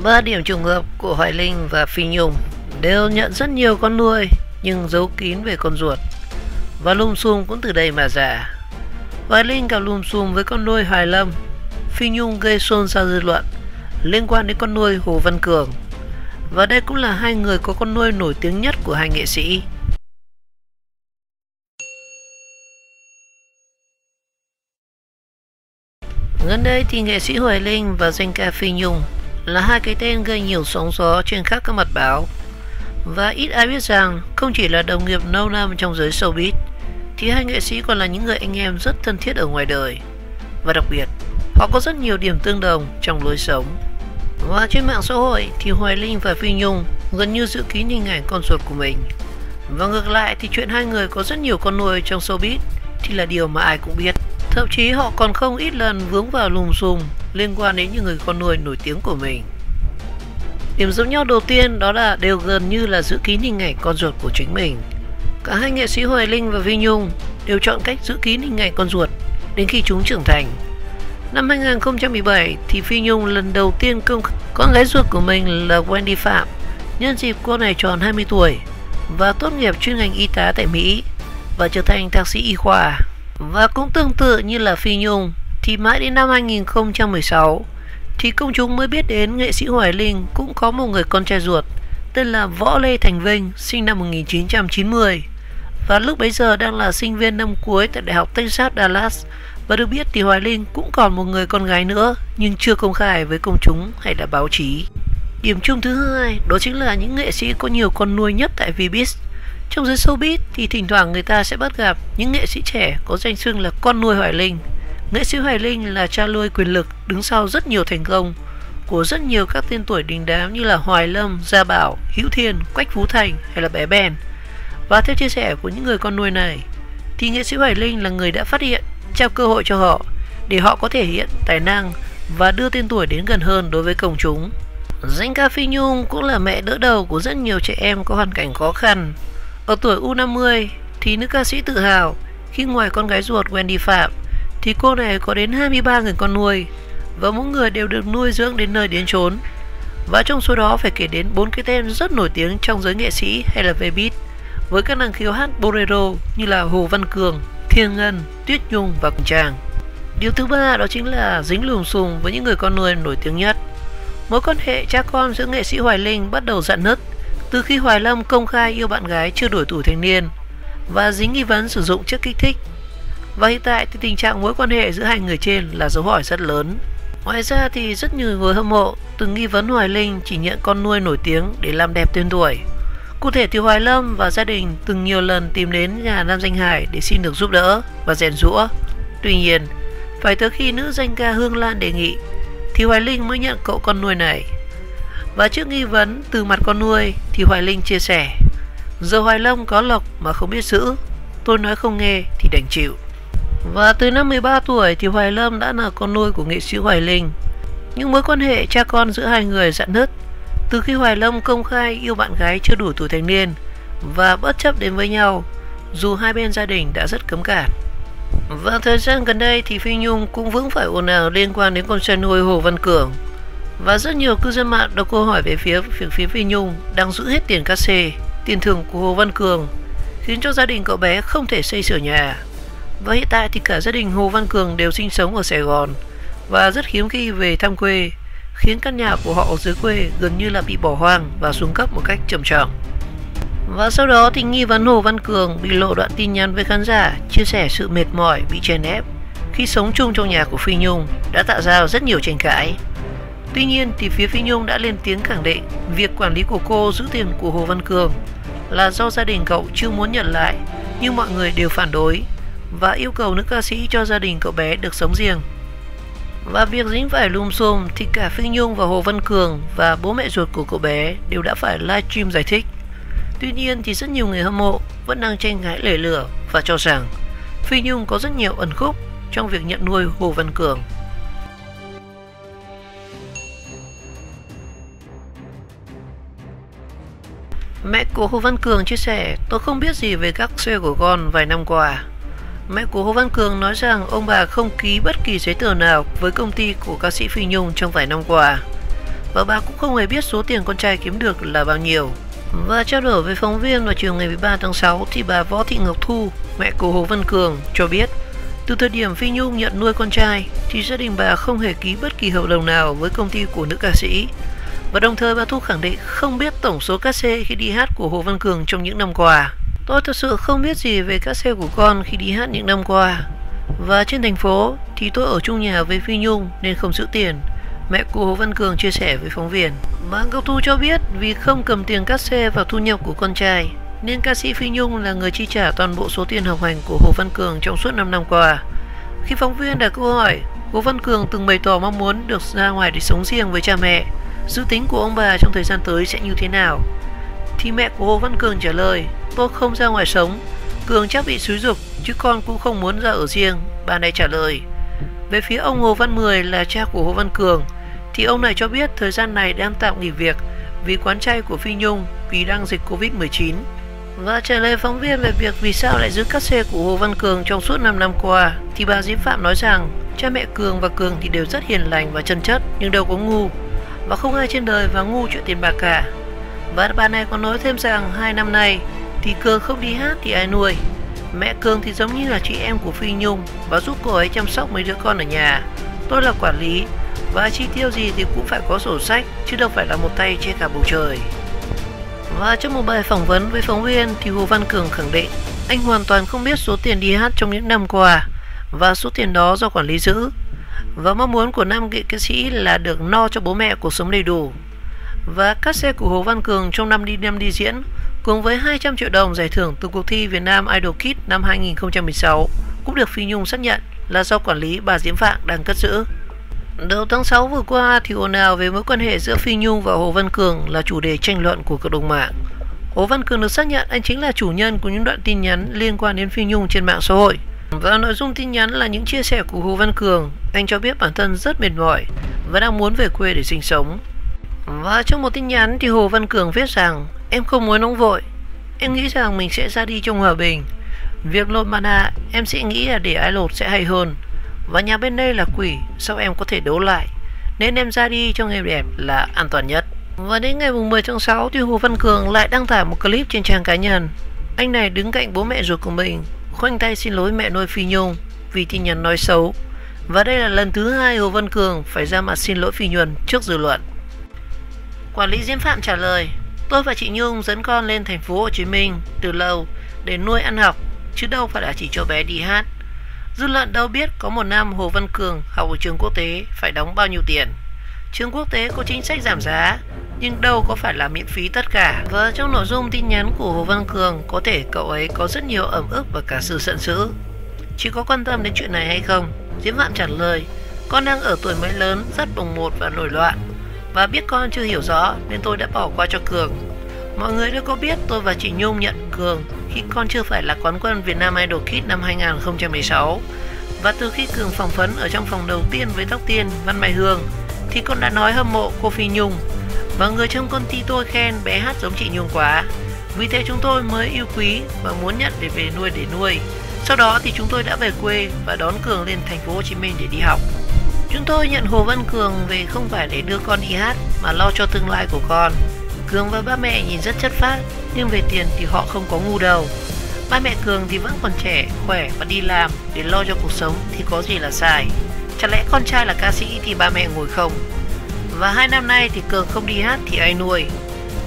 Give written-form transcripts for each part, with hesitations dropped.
Ba điểm trùng hợp của Hoài Linh và Phi Nhung đều nhận rất nhiều con nuôi nhưng giấu kín về con ruột, và lùm xùm cũng từ đây mà ra. Hoài Linh gặp lùm xùm với con nuôi Hoài Lâm, Phi Nhung gây xôn xao dư luận liên quan đến con nuôi Hồ Văn Cường, và đây cũng là hai người có con nuôi nổi tiếng nhất của hai nghệ sĩ. Gần đây thì nghệ sĩ Hoài Linh và danh ca Phi Nhung là hai cái tên gây nhiều sóng gió trên khắp các mặt báo. Và ít ai biết rằng không chỉ là đồng nghiệp lâu năm trong giới showbiz, thì hai nghệ sĩ còn là những người anh em rất thân thiết ở ngoài đời. Và đặc biệt, họ có rất nhiều điểm tương đồng trong lối sống. Và trên mạng xã hội thì Hoài Linh và Phi Nhung gần như giữ kín hình ảnh con ruột của mình. Và ngược lại thì chuyện hai người có rất nhiều con nuôi trong showbiz thì là điều mà ai cũng biết. Thậm chí họ còn không ít lần vướng vào lùm xùm liên quan đến những người con nuôi nổi tiếng của mình. Điểm giống nhau đầu tiên đó là đều gần như là giữ kín hình ảnh con ruột của chính mình. Cả hai nghệ sĩ Hoài Linh và Phi Nhung đều chọn cách giữ kín hình ảnh con ruột đến khi chúng trưởng thành. Năm 2017 thì Phi Nhung lần đầu tiên công khai con gái ruột của mình là Wendy Phạm, nhân dịp cô này tròn 20 tuổi và tốt nghiệp chuyên ngành y tá tại Mỹ và trở thành thạc sĩ y khoa. Và cũng tương tự như là Phi Nhung thì mãi đến năm 2016 thì công chúng mới biết đến nghệ sĩ Hoài Linh cũng có một người con trai ruột tên là Võ Lê Thành Vinh, sinh năm 1990, và lúc bấy giờ đang là sinh viên năm cuối tại Đại học Texas Dallas. Và được biết thì Hoài Linh cũng còn một người con gái nữa nhưng chưa công khai với công chúng hay là báo chí. Điểm chung thứ hai đó chính là những nghệ sĩ có nhiều con nuôi nhất tại Vbiz. Trong giới showbiz thì thỉnh thoảng người ta sẽ bắt gặp những nghệ sĩ trẻ có danh xưng là con nuôi Hoài Linh. Nghệ sĩ Hoài Linh là cha nuôi quyền lực đứng sau rất nhiều thành công của rất nhiều các tên tuổi đình đám như là Hoài Lâm, Gia Bảo, Hữu Thiên, Quách Phú Thành hay là Bé Ben. Và theo chia sẻ của những người con nuôi này thì nghệ sĩ Hoài Linh là người đã phát hiện, trao cơ hội cho họ để họ có thể hiện tài năng và đưa tên tuổi đến gần hơn đối với công chúng. Danh ca Phi Nhung cũng là mẹ đỡ đầu của rất nhiều trẻ em có hoàn cảnh khó khăn. Ở tuổi U50 thì nữ ca sĩ tự hào khi ngoài con gái ruột Wendy Phạm thì cô này có đến 23 người con nuôi, và mỗi người đều được nuôi dưỡng đến nơi đến chốn. Và trong số đó phải kể đến 4 cái tên rất nổi tiếng trong giới nghệ sĩ hay là Vbiz với các năng khiếu hát bolero như là Hồ Văn Cường, Thiên Ngân, Tuyết Nhung và Quỳnh Trang. Điều thứ ba đó chính là dính lùm xùm với những người con nuôi nổi tiếng nhất. Mối quan hệ cha con giữa nghệ sĩ Hoài Linh bắt đầu rạn nứt từ khi Hoài Lâm công khai yêu bạn gái chưa đủ tuổi thành niên và dính nghi vấn sử dụng chất kích thích. Và hiện tại thì tình trạng mối quan hệ giữa hai người trên là dấu hỏi rất lớn. Ngoài ra thì rất nhiều người hâm mộ từng nghi vấn Hoài Linh chỉ nhận con nuôi nổi tiếng để làm đẹp tên tuổi. Cụ thể thì Hoài Lâm và gia đình từng nhiều lần tìm đến nhà nam danh hài để xin được giúp đỡ và rèn giũa. Tuy nhiên, phải tới khi nữ danh ca Hương Lan đề nghị thì Hoài Linh mới nhận cậu con nuôi này. Và trước nghi vấn từ mặt con nuôi thì Hoài Linh chia sẻ: giờ Hoài Lâm có lộc mà không biết giữ, tôi nói không nghe thì đành chịu. Và từ năm 13 tuổi thì Hoài Lâm đã là con nuôi của nghệ sĩ Hoài Linh. Nhưng mối quan hệ cha con giữa hai người rạn nứt từ khi Hoài Lâm công khai yêu bạn gái chưa đủ tuổi thành niên và bất chấp đến với nhau dù hai bên gia đình đã rất cấm cản. Và thời gian gần đây thì Phi Nhung cũng vướng phải ồn ào liên quan đến con trai nuôi Hồ Văn Cường. Và rất nhiều cư dân mạng đặt câu hỏi về phía Phi Nhung đang giữ hết tiền cát xê, tiền thưởng của Hồ Văn Cường, khiến cho gia đình cậu bé không thể xây sửa nhà. Và hiện tại thì cả gia đình Hồ Văn Cường đều sinh sống ở Sài Gòn và rất hiếm khi về thăm quê, khiến căn nhà của họ ở dưới quê gần như là bị bỏ hoang và xuống cấp một cách trầm trọng. Và sau đó thì nghi vấn Hồ Văn Cường bị lộ đoạn tin nhắn với khán giả chia sẻ sự mệt mỏi bị chèn ép khi sống chung trong nhà của Phi Nhung đã tạo ra rất nhiều tranh cãi. Tuy nhiên thì phía Phi Nhung đã lên tiếng khẳng định việc quản lý của cô giữ tiền của Hồ Văn Cường là do gia đình cậu chưa muốn nhận lại, nhưng mọi người đều phản đối và yêu cầu nữ ca sĩ cho gia đình cậu bé được sống riêng. Và việc dính phải lùm xùm thì cả Phi Nhung và Hồ Văn Cường và bố mẹ ruột của cậu bé đều đã phải livestream giải thích. Tuy nhiên thì rất nhiều người hâm mộ vẫn đang tranh cãi lể lửa và cho rằng Phi Nhung có rất nhiều ẩn khúc trong việc nhận nuôi Hồ Văn Cường. Mẹ của Hồ Văn Cường chia sẻ: tôi không biết gì về các sale của con vài năm qua. Mẹ của Hồ Văn Cường nói rằng ông bà không ký bất kỳ giấy tờ nào với công ty của ca sĩ Phi Nhung trong vài năm qua. và bà cũng không hề biết số tiền con trai kiếm được là bao nhiêu. Và trao đổi với phóng viên vào chiều ngày 13 tháng 6 thì bà Võ Thị Ngọc Thu, mẹ của Hồ Văn Cường, cho biết từ thời điểm Phi Nhung nhận nuôi con trai thì gia đình bà không hề ký bất kỳ hợp đồng nào với công ty của nữ ca sĩ. Và đồng thời bà Thu khẳng định không biết tổng số cát xê khi đi hát của Hồ Văn Cường trong những năm qua. Tôi thật sự không biết gì về cát xê của con khi đi hát những năm qua. Và trên thành phố thì tôi ở chung nhà với Phi Nhung nên không giữ tiền, mẹ của Hồ Văn Cường chia sẻ với phóng viên. Bà Ngọc Thu cho biết vì không cầm tiền cát xê vào thu nhập của con trai nên ca sĩ Phi Nhung là người chi trả toàn bộ số tiền học hành của Hồ Văn Cường trong suốt 5 năm qua. Khi phóng viên đặt câu hỏi, Hồ Văn Cường từng bày tỏ mong muốn được ra ngoài để sống riêng với cha mẹ, dự tính của ông bà trong thời gian tới sẽ như thế nào, thì mẹ của Hồ Văn Cường trả lời: tôi không ra ngoài sống, Cường chắc bị xúi giục chứ con cũng không muốn ra ở riêng. Bà này trả lời. Về phía ông Hồ Văn Mười là cha của Hồ Văn Cường thì ông này cho biết thời gian này đang tạm nghỉ việc vì quán chay của Phi Nhung vì đang dịch Covid-19. Và trả lời phóng viên về việc vì sao lại giữ cát xê của Hồ Văn Cường trong suốt 5 năm qua thì bà Diễm Phạm nói rằng cha mẹ Cường và Cường thì đều rất hiền lành và chân chất nhưng đâu có ngu, và không ai trên đời và ngu chuyện tiền bạc cả. Và bà này còn nói thêm rằng 2 năm nay thì Cường không đi hát thì ai nuôi. Mẹ Cường thì giống như là chị em của Phi Nhung và giúp cô ấy chăm sóc mấy đứa con ở nhà. Tôi là quản lý và chi tiêu gì thì cũng phải có sổ sách chứ đâu phải là một tay che cả bầu trời. Và trong một bài phỏng vấn với phóng viên thì Hồ Văn Cường khẳng định anh hoàn toàn không biết số tiền đi hát trong những năm qua và số tiền đó do quản lý giữ. Và mong muốn của nam nghệ sĩ là được no cho bố mẹ cuộc sống đầy đủ. Và cát xê của Hồ Văn Cường trong năm đi diễn cùng với 200 triệu đồng giải thưởng từ cuộc thi Việt Nam Idol Kids năm 2016 cũng được Phi Nhung xác nhận là do quản lý bà Diễm Phạm đang cất giữ. Đầu tháng 6 vừa qua thì ồn ào về mối quan hệ giữa Phi Nhung và Hồ Văn Cường là chủ đề tranh luận của cộng đồng mạng. Hồ Văn Cường được xác nhận anh chính là chủ nhân của những đoạn tin nhắn liên quan đến Phi Nhung trên mạng xã hội. Và nội dung tin nhắn là những chia sẻ của Hồ Văn Cường. Anh cho biết bản thân rất mệt mỏi và đang muốn về quê để sinh sống. Và trong một tin nhắn thì Hồ Văn Cường viết rằng: em không muốn nóng vội, em nghĩ rằng mình sẽ ra đi trong hòa bình. Việc lột mặt nạ em sẽ nghĩ là để ai lột sẽ hay hơn. Và nhà bên đây là quỷ, sao em có thể đấu lại, nên em ra đi trong êm đẹp là an toàn nhất. Và đến ngày 10 tháng 6 thì Hồ Văn Cường lại đăng tải một clip trên trang cá nhân. Anh này đứng cạnh bố mẹ ruột của mình, khoanh tay xin lỗi mẹ nuôi Phi Nhung vì tin nhắn nói xấu. Và đây là lần thứ 2 Hồ Văn Cường phải ra mặt xin lỗi Phi Nhung trước dư luận. Quản lý Diễm Phạm trả lời: tôi và chị Nhung dẫn con lên thành phố Hồ Chí Minh từ lâu để nuôi ăn học, chứ đâu phải là chỉ cho bé đi hát. Dư luận đâu biết có một năm Hồ Văn Cường học ở trường quốc tế phải đóng bao nhiêu tiền. Trường quốc tế có chính sách giảm giá, nhưng đâu có phải là miễn phí tất cả. Và trong nội dung tin nhắn của Hồ Văn Cường, có thể cậu ấy có rất nhiều ẩm ức và cả sự giận dữ. Chị có quan tâm đến chuyện này hay không? Diễm Phạm trả lời: con đang ở tuổi mới lớn, rất bồng bột và nổi loạn, và biết con chưa hiểu rõ nên tôi đã bỏ qua cho Cường. Mọi người đều có biết tôi và chị Nhung nhận Cường khi con chưa phải là quán quân Việt Nam Idol Kids năm 2016. Và từ khi Cường phỏng vấn ở trong phòng đầu tiên với Tóc Tiên, Văn Mai Hương thì con đã nói hâm mộ cô Phi Nhung. Và người trong công ty tôi khen bé hát giống chị Nhung quá. Vì thế chúng tôi mới yêu quý và muốn nhận để về nuôi để nuôi. Sau đó thì chúng tôi đã về quê và đón Cường lên thành phố Hồ Chí Minh để đi học. Chúng tôi nhận Hồ Văn Cường về không phải để đưa con đi hát mà lo cho tương lai của con. Cường và ba mẹ nhìn rất chất phác, nhưng về tiền thì họ không có ngu đâu. Ba mẹ Cường thì vẫn còn trẻ, khỏe và đi làm để lo cho cuộc sống thì có gì là sai. Chẳng lẽ con trai là ca sĩ thì ba mẹ ngồi không? Và 2 năm nay thì Cường không đi hát thì ai nuôi?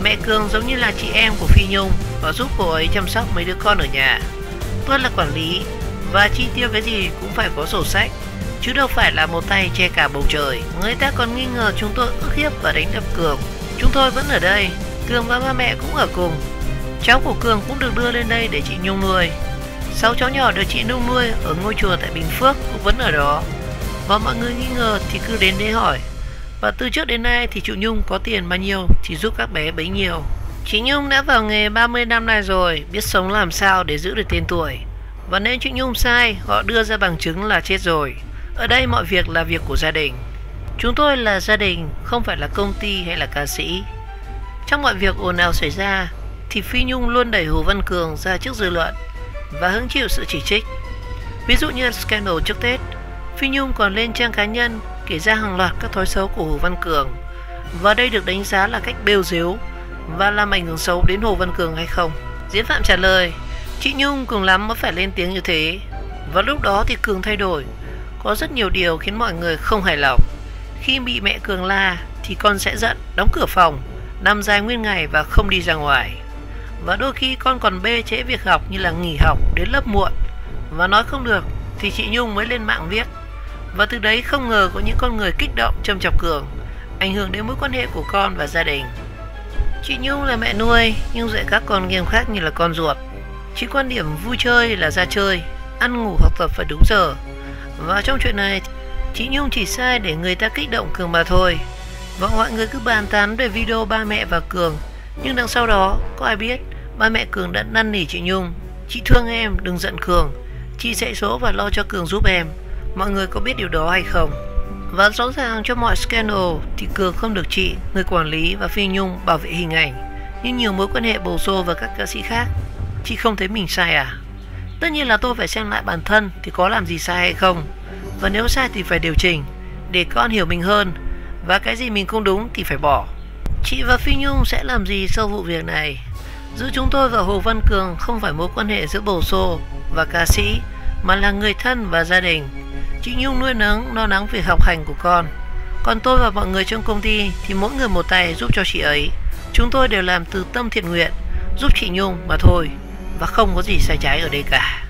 Mẹ Cường giống như là chị em của Phi Nhung và giúp cô ấy chăm sóc mấy đứa con ở nhà. Tôi là quản lý và chi tiêu cái gì cũng phải có sổ sách, chứ đâu phải là một tay che cả bầu trời. Người ta còn nghi ngờ chúng tôi ức hiếp và đánh đập Cường. Chúng tôi vẫn ở đây, Cường và ba mẹ cũng ở cùng. Cháu của Cường cũng được đưa lên đây để chị Nhung nuôi. 6 cháu nhỏ được chị Nhung nuôi ở ngôi chùa tại Bình Phước cũng vẫn ở đó. Và mọi người nghi ngờ thì cứ đến đấy hỏi. Và từ trước đến nay thì chị Nhung có tiền bao nhiêu thì giúp các bé bấy nhiêu. Chị Nhung đã vào nghề 30 năm nay rồi, biết sống làm sao để giữ được tên tuổi. Và nếu chị Nhung sai, họ đưa ra bằng chứng là chết rồi. Ở đây mọi việc là việc của gia đình. Chúng tôi là gia đình, không phải là công ty hay là ca sĩ. Trong mọi việc ồn ào xảy ra thì Phi Nhung luôn đẩy Hồ Văn Cường ra trước dư luận và hứng chịu sự chỉ trích. Ví dụ như scandal trước Tết, Phi Nhung còn lên trang cá nhân kể ra hàng loạt các thói xấu của Hồ Văn Cường. Và đây được đánh giá là cách bêu dếu và làm ảnh hưởng xấu đến Hồ Văn Cường hay không? Diễn Phạm trả lời, chị Nhung cùng lắm mới phải lên tiếng như thế. Và lúc đó thì Cường thay đổi. Có rất nhiều điều khiến mọi người không hài lòng. Khi bị mẹ Cường la thì con sẽ giận, đóng cửa phòng, nằm dài nguyên ngày và không đi ra ngoài. Và đôi khi con còn bê trễ việc học như là nghỉ học đến lớp muộn. Và nói không được thì chị Nhung mới lên mạng viết. Và từ đấy không ngờ có những con người kích động châm chọc Cường, ảnh hưởng đến mối quan hệ của con và gia đình. Chị Nhung là mẹ nuôi nhưng dạy các con nghiêm khắc như là con ruột. Chỉ quan điểm vui chơi là ra chơi, ăn ngủ học tập phải đúng giờ. Và trong chuyện này chị Nhung chỉ sai để người ta kích động Cường mà thôi. Và mọi người cứ bàn tán về video ba mẹ và Cường, nhưng đằng sau đó có ai biết ba mẹ Cường đã năn nỉ chị Nhung: chị thương em, đừng giận Cường, chị dạy dỗ và lo cho Cường giúp em. Mọi người có biết điều đó hay không? Và rõ ràng cho mọi scandal thì Cường không được chị, người quản lý và Phi Nhung bảo vệ hình ảnh, nhưng nhiều mối quan hệ bầu xô và các ca sĩ khác. Chị không thấy mình sai à? Tất nhiên là tôi phải xem lại bản thân thì có làm gì sai hay không. Và nếu sai thì phải điều chỉnh để con hiểu mình hơn, và cái gì mình không đúng thì phải bỏ. Chị và Phi Nhung sẽ làm gì sau vụ việc này? Giữa chúng tôi và Hồ Văn Cường không phải mối quan hệ giữa bầu xô và ca sĩ, mà là người thân và gia đình. Chị Nhung nuôi nấng, lo lắng việc học hành của con. Còn tôi và mọi người trong công ty thì mỗi người một tay giúp cho chị ấy. Chúng tôi đều làm từ tâm thiện nguyện, giúp chị Nhung mà thôi. Và không có gì sai trái ở đây cả.